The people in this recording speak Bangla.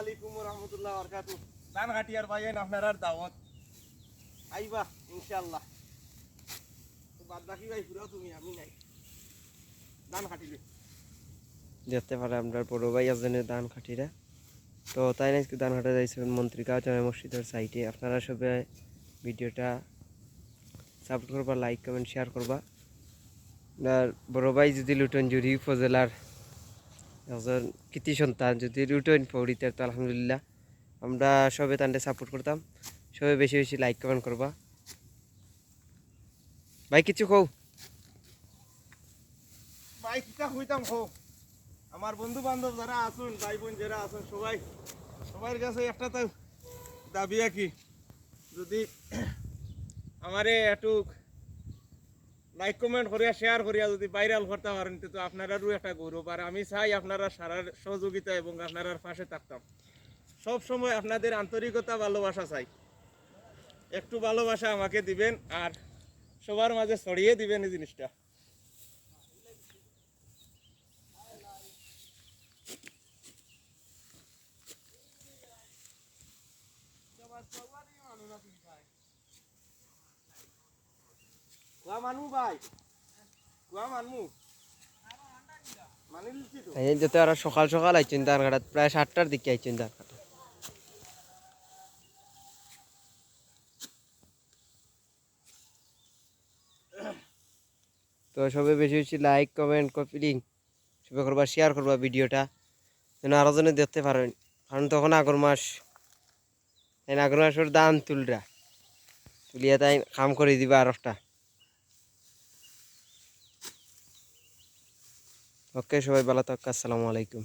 আলাইকুম ওয়া রাহমাতুল্লাহি ওয়া বারাকাতুহু। ধান কাটিয়ার ভাইয়েন আপনার দাওয়াত আইবা ইনশাআল্লাহ। তো বাদ বাকি ভাই পুরো তুমি আমি নাই ধান কাটিলে দেখতে পারে আমরা বড় ভাই আছেন ধান কাটিরা। তো তাই না ধান কাটা যাইছেন মন্ত্রিকা জামে মসজিদের সাইটে। আপনারা সবাই ভিডিওটা সাপোর্ট করবা, লাইক কমেন্ট শেয়ার করবা। আর বড় ভাই যদি লুটন জুড়ি উপজেলার একজন কৃতি সন্তান যদি লুটন পৌড়িতে তো আলহামদুলিল্লাহ আমরা সবাই তান্ডে সাপোর্ট করতাম। সবাই বেশি বেশি লাইক কমেন্ট করবা। ভাই কিছু কও ভাই কিতা কইতাম হো আমার বন্ধু বান্ধব যারা আছেন ভাই বোন যারা আছেন সবার কাছে একটা তো দাবি কি যদি আমারে একটু লাইক কমেন্ট করিয়া শেয়ার করিয়া যদি ভাইরাল করতে পারেন তো আপনারাও একটা গৌরব। আর আমি চাই আপনারা সারা সহযোগিতা এবং আপনারা পাশে থাকতাম সব সময়। আপনাদের আন্তরিকতা ভালোবাসা চাই, একটু ভালোবাসা আমাকে দিবেন আর সবার মাঝে ছড়িয়ে দিবেন এই জিনিসটা। কুয়া মানমু ভাই, কুয়া মানমু মানি লিখছি তো। এই যেতে আর সকাল সকাল আইছেন ধান কাটা, প্রায় 7টার দিকে আইছেন ধান কাটা। তো সবাই বেশি বেশি লাইক কমেন্ট কপি লিঙ্ক সবাই করবা, শেয়ার করবা ভিডিওটা যেন আরো জনে দেখতে পারেন। কারণ তখন আগর মাস আগর মাসের দান তুলিয়া তাই কাম করে দিবা আর একটা। ওকে সবাই ভালো থাক, আসসালামু আলাইকুম।